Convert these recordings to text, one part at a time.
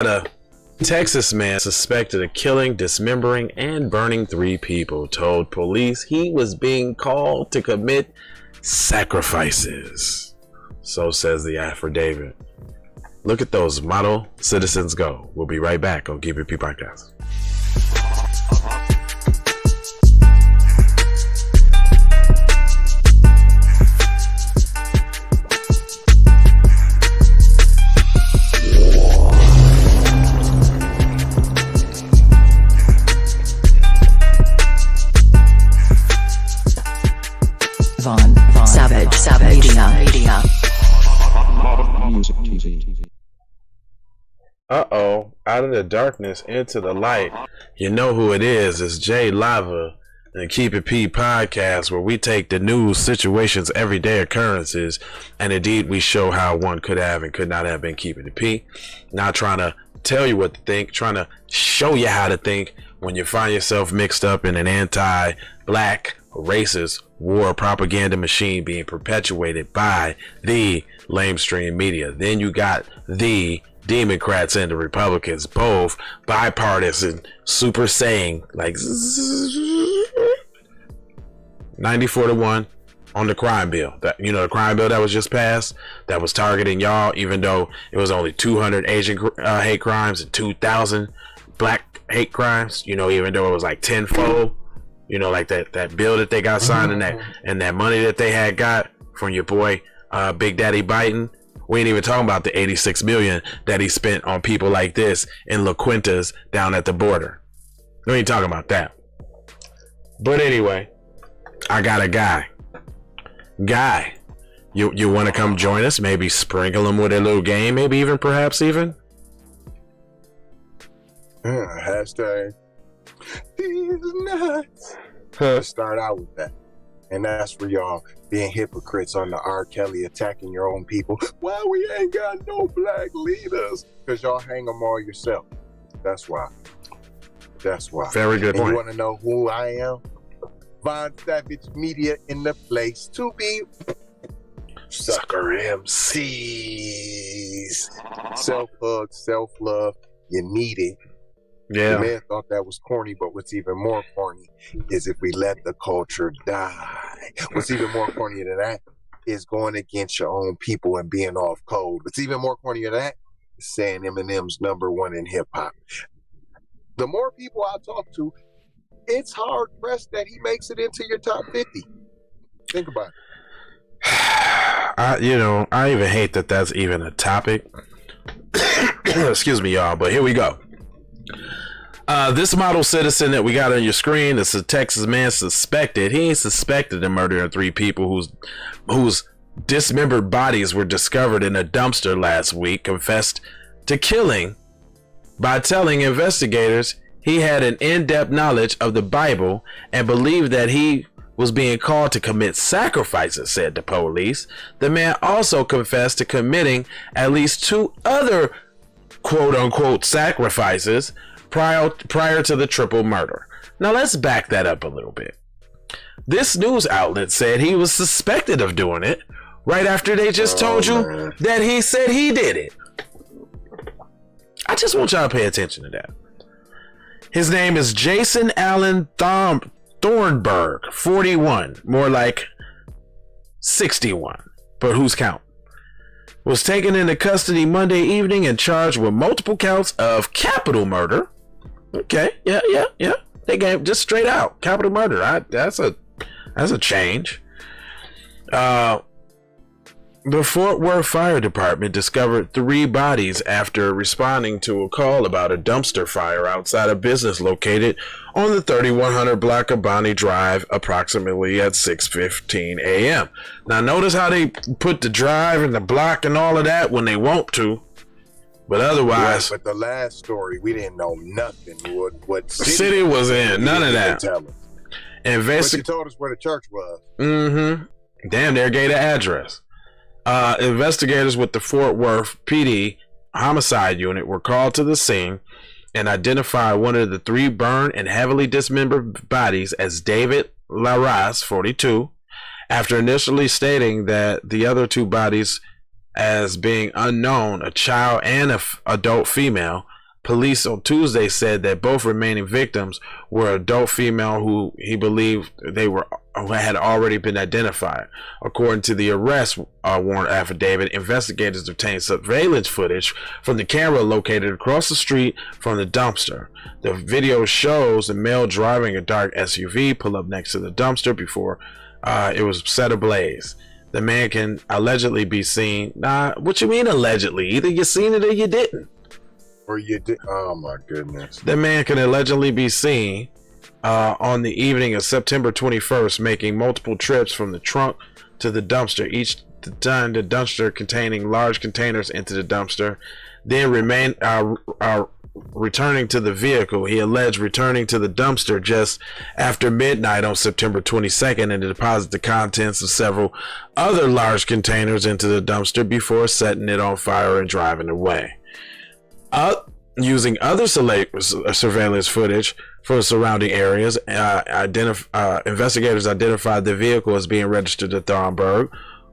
A Texas man suspected of killing, dismembering, and burning 3 people told police he was being called to commit sacrifices. So says the affidavit. Look at those model citizens go. We'll be right back on Keep It P Podcast. Savage Media. Uh-oh, out of the darkness into the light. You know who it is. It's Jay Lava and Keep It P Podcast, where we take the news, situations, everyday occurrences, and indeed we show how one could have and could not have been keeping it P. Not trying to tell you what to think, trying to show you how to think when you find yourself mixed up in an anti-black, racist war propaganda machine being perpetuated by the lamestream media. Then you got the Democrats and the Republicans, both bipartisan, super saying like 94-1 on the crime bill. That, you know, the crime bill that was just passed that was targeting y'all, even though it was only 200 Asian hate crimes and 2,000 black hate crimes. You know, even though it was like tenfold. You know, like that bill that they got signed and that money that they had got from your boy Big Daddy Biden. We ain't even talking about the 86 million that he spent on people like this in La Quintas down at the border. We ain't talking about that. But anyway, I got a guy. You want to come join us? Maybe sprinkle him with a little game, maybe even perhaps even. Hashtag these nuts. Let's start out with that. And that's for y'all being hypocrites on the R. Kelly attacking your own people. Why we ain't got no black leaders? Because y'all hang them all yourself. That's why. Very good point. You want to know who I am? Von Savage Media in the place to be. Sucker MCs. Self-hug, self-love. You need it. Yeah. The man thought that was corny, but what's even more corny is if we let the culture die. What's even more corny than that is going against your own people and being off code. What's even more corny than that is saying Eminem's #1 in hip hop. The more people I talk to, it's hard pressed that he makes it into your top 50. Think about it. I even hate that that's even a topic. Excuse me, y'all, but here we go. This model citizen that we got on your screen is a Texas man suspected. He ain't suspected of murdering 3 people whose dismembered bodies were discovered in a dumpster last week. Confessed to killing by telling investigators he had an in-depth knowledge of the Bible and believed that he was being called to commit sacrifices, said the police. The man also confessed to committing at least 2 other quote-unquote sacrifices prior to the triple murder. Now let's back that up a little bit. This news outlet said he was suspected of doing it right after they just told you that he said he did it. I just want y'all to pay attention to that. His name is Jason Allen Thornburg, 41, more like 61, but who's counting? Was taken into custody Monday evening and charged with multiple counts of capital murder. Okay, yeah. They gave just straight out capital murder. That's a change. The Fort Worth Fire Department discovered 3 bodies after responding to a call about a dumpster fire outside a business located on the 3100 block of Bonnie Drive approximately at 6:15 a.m. Now notice how they put the drive and the block and all of that when they want to, but otherwise. Right, but the last story, we didn't know nothing. What city was in? None of that. But you told us where the church was. Damn, they gave the address. Investigators with the Fort Worth PD homicide unit were called to the scene and identified one of the 3 burned and heavily dismembered bodies as David Larraz, 42, after initially stating that the other 2 bodies as being unknown, a child and an adult female, Police on Tuesday said that both remaining victims were adult female who he believed had already been identified. According to the arrest warrant affidavit, investigators obtained surveillance footage from the camera located across the street from the dumpster. The video shows the male driving a dark SUV pull up next to the dumpster before it was set ablaze. The man can allegedly be seen. What you mean allegedly? Either you seen it or you didn't. Or you did. Oh my goodness. The man can allegedly be seen on the evening of September 21st making multiple trips from the trunk to the dumpster, each time the dumpster containing large containers into the dumpster, then returning to the vehicle. He alleged returning to the dumpster just after midnight on September 22nd and to deposit the contents of several other large containers into the dumpster before setting it on fire and driving away. Using other surveillance footage from surrounding areas, investigators identified the vehicle as being registered to Thornburg,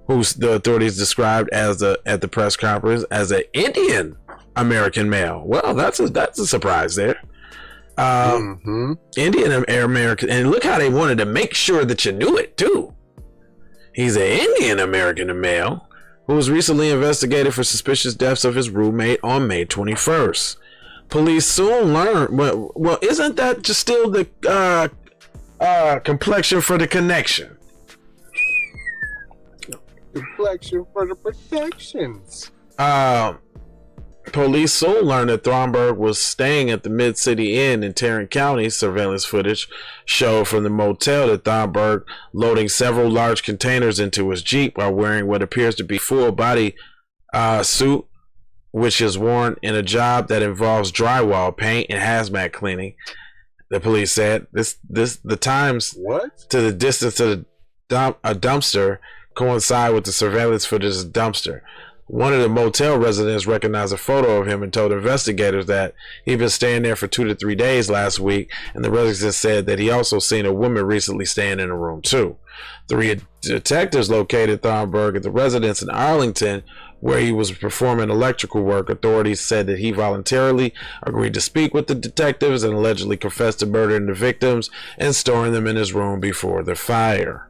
who the authorities described as at the press conference as an Indian American male. Well, that's a surprise there. Indian American, and look how they wanted to make sure that you knew it too. He's an Indian American male who was recently investigated for suspicious deaths of his roommate on May 21st. Police soon learned. Well, isn't that just still the complexion for the connection? Complexion for the protections. Police soon learned that Thornburg was staying at the Mid-City Inn in Tarrant County. Surveillance footage showed from the motel that Thornburg loading several large containers into his Jeep while wearing what appears to be full body suit, which is worn in a job that involves drywall, paint, and hazmat cleaning. The police said the times to the distance to a dumpster coincide with the surveillance footage of the dumpster. One of the motel residents recognized a photo of him and told investigators that he'd been staying there for 2 to 3 days last week, and the resident said that he also seen a woman recently staying in the room too. 3 detectives located Thornburg at the residence in Arlington, where he was performing electrical work. Authorities said that he voluntarily agreed to speak with the detectives and allegedly confessed to murdering the victims and storing them in his room before the fire.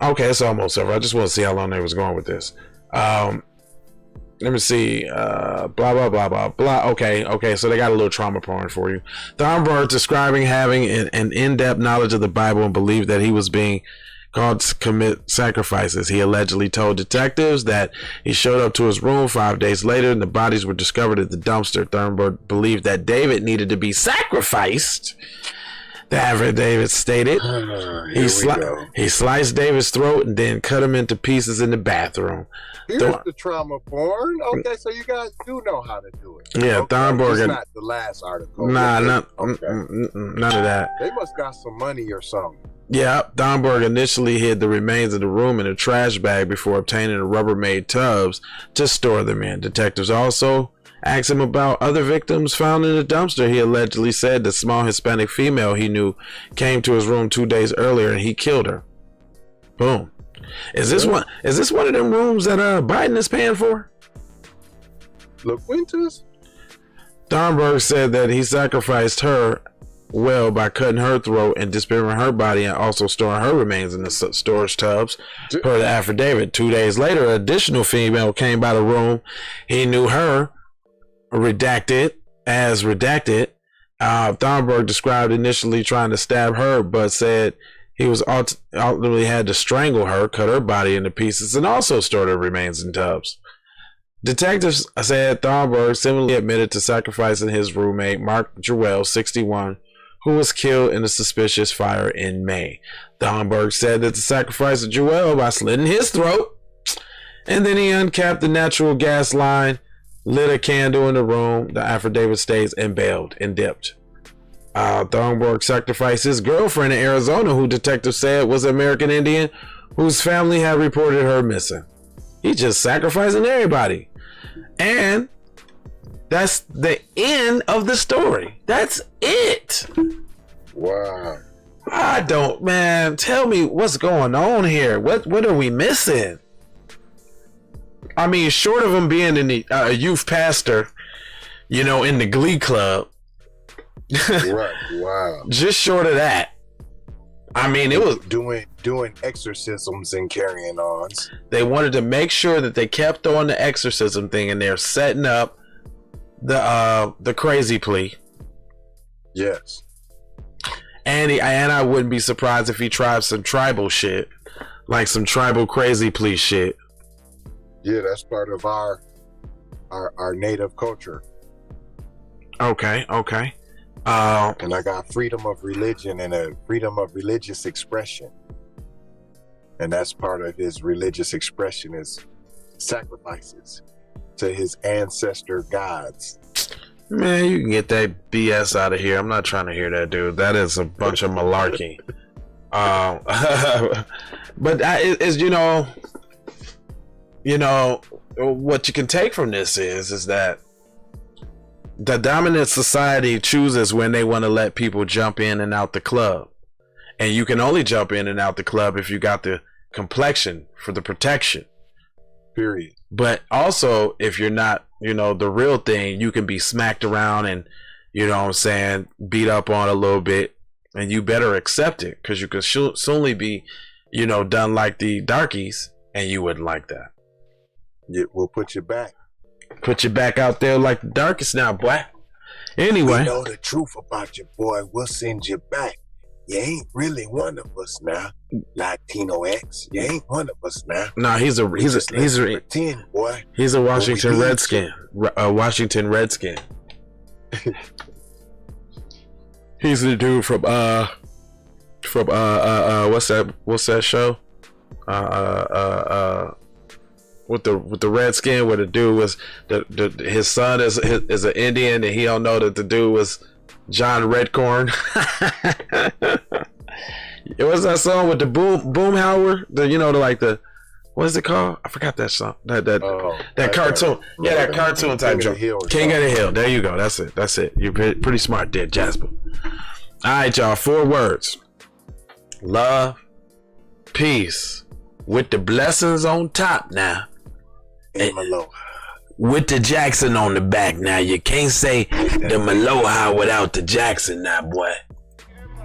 Okay, it's almost over. I just want to see how long they was going with this. Let me see. Blah blah blah blah blah. Okay. So they got a little trauma porn for you. Thornburg describing having an in-depth knowledge of the Bible and believed that he was being called to commit sacrifices. He allegedly told detectives that he showed up to his room 5 days later and the bodies were discovered at the dumpster. Thornburg believed that David needed to be sacrificed. The affidavit stated he sliced David's throat and then cut him into pieces in the bathroom. Here's the trauma porn. Okay, so you guys do know how to do it. Yeah, okay. Thornburg. It's not the last article. Nah, none of that. They must got some money or something. Yeah, Thornburg initially hid the remains of the room in a trash bag before obtaining the Rubbermaid tubs to store them in. Detectives also asked him about other victims found in the dumpster. He allegedly said the small Hispanic female he knew came to his room 2 days earlier and he killed her. Boom. Is this one of them rooms that Biden is paying for? Look, Winters. Thornburg said that he sacrificed her by cutting her throat and dismembering her body and also storing her remains in the storage tubs. Per the affidavit, 2 days later, an additional female came by the room. He knew her. Redacted. Thornburg described initially trying to stab her, but said he was ultimately had to strangle her, cut her body into pieces, and also stored her remains in tubs. Detectives said Thornburg similarly admitted to sacrificing his roommate, Mark Jewell, 61, who was killed in a suspicious fire in May. Thornburg said that the sacrifice of Jewell by slitting his throat, and then he uncapped the natural gas line, lit a candle in the room, the affidavit states, and bailed and dipped. Thornburg sacrificed his girlfriend in Arizona, who detectives said was an American Indian whose family had reported her missing. He's just sacrificing everybody. And that's the end of the story. That's it. Wow. Tell me what's going on here. What are we missing? I mean, short of him being in the youth pastor, you know, in the Glee Club. Right. Wow. Just short of that. I mean, it was doing exorcisms and carrying ons. They wanted to make sure that they kept on the exorcism thing, and they're setting up the crazy plea. Yes. And I wouldn't be surprised if he tried some tribal shit, like some tribal crazy plea shit. Yeah, that's part of our native culture. Okay. And I got freedom of religion and a freedom of religious expression. And that's part of his religious expression is sacrifices to his ancestor gods. Man, you can get that BS out of here. I'm not trying to hear that, dude. That is a bunch of malarkey. But it's, you know, what you can take from this is that the dominant society chooses when they want to let people jump in and out the club. And you can only jump in and out the club if you got the complexion for the protection. Period. But also, if you're not, you know, the real thing, you can be smacked around and, you know what I'm saying, beat up on a little bit. And you better accept it, because you can soonly be, you know, done like the darkies, and you wouldn't like that. Yeah, we'll put you back. Put you back out there like the darkest now, boy. Anyway. We know the truth about you, boy. We'll send you back. You ain't really one of us now. Latino X. You ain't one of us now. Nah, he's a pretend, boy. He's a Washington Redskin. Washington Redskin. He's the dude from what's that show? With the Redskin, where the dude was his son is an Indian, and he don't know that the dude was John Redcorn. It was that song with the Boomhauer, what is it called? I forgot that song. That cartoon. Yeah, that cartoon type joke. King of the Hill. There you go. That's it. You're pretty smart there, Jasper. All right, y'all. 4 words: love, peace, with the blessings on top now. And Aloha. With the Jackson on the back now. You can't say the Aloha without the Jackson now, boy.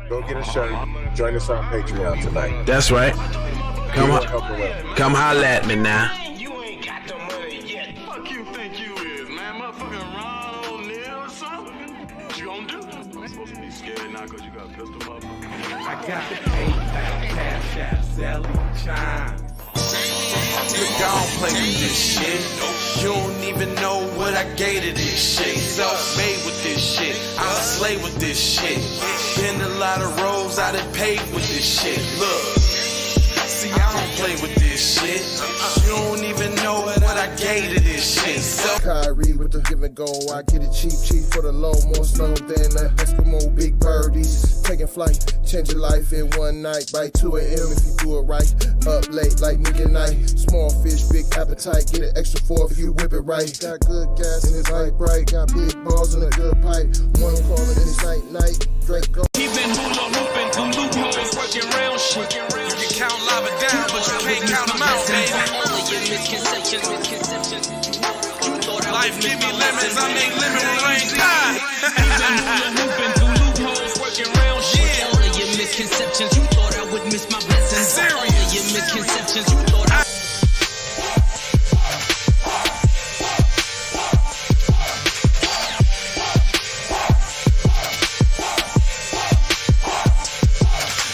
Go get a shirt. Join us on Patreon tonight. That's right. Come on. Come holla at me now. You ain't got the money yet. Fuck you think you is, man? Motherfucking Ron O'Neal or something? What you gonna do? I'm supposed to be scared now because you got a pistol up. I got the PayPal, Cash App, Zelle, Chime. Look, I don't play with this shit. You don't even know what I gave to this shit. Self-made with this shit. I'll slay with this shit. Been a lot of roads I done paved with this shit. Look, see, I don't play with this shit. You don't even know what I gave to this shit. Kyrie with the give and go. I get it cheap for the low. More snow than the Eskimo big birdies. Taking flight, change your life in one night. By 2 a.m. if you do it right. Up late like midnight. Small fish, big appetite. Get an extra 4 if you whip it right. Got good gas and it's light bright. Got big balls and a good pipe. One calling this night. Drake go. He been hula hooping through loopholes, working round shit. You can count lava down, but you can't count them out, baby. Life give me lemons, I make lemon rain die. He been hula hooping through loopholes, working round shit. All of your misconceptions, you thought I would miss my blessings. Serious. All of your misconceptions, you thought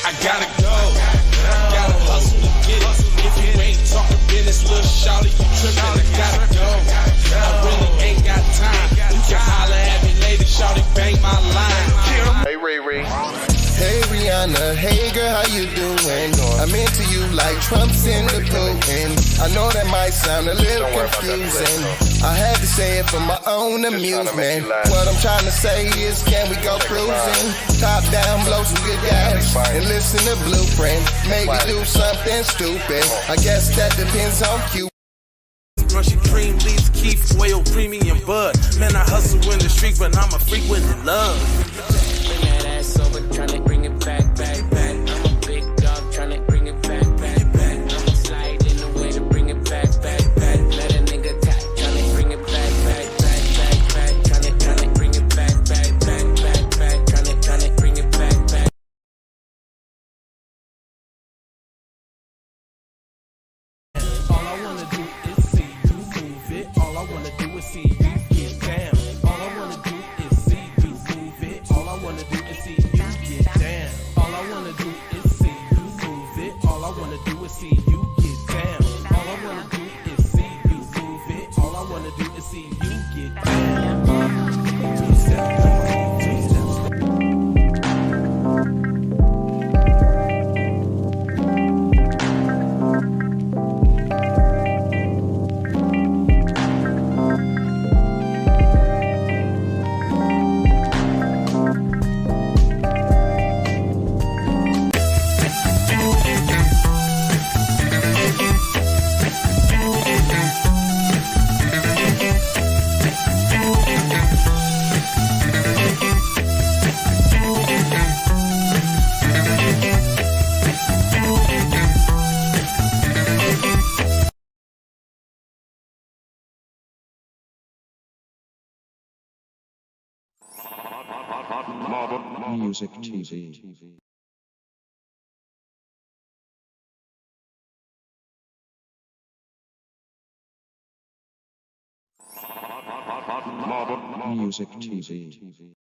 I gotta go. Gotta hustle to get it. If you ain't talking business, little shawty, you trippin'. I gotta go. I really ain't got time. You can holler at me later, shawty, bang my line. Hey, Ray. Hey Rihanna, hey girl, how you doing? I'm into you like Trump's in the Putin. I know that might sound a little confusing. I had to say it for my own amusement. What I'm trying to say is, can we go cruising? Top down, blow some good gas, and listen to Blueprint. Maybe do something stupid. I guess that depends on you. Brushy cream leaves, Keith, whale, premium bud. Man, I hustle in the street, but I'm a freak with the love. Bring that ass over, tryna bring it back. I'm a big dog, tryna bring it back. I'ma slide in the way to bring it back. Let a nigga see you get down. All I wanna do is see you move it. All I wanna do is see you get down. All I wanna do is see you move it. All I wanna do is see you get down. All I wanna do is see you move it. All I wanna do is see you get down. Two-step, two-step. Music TV. Music TV.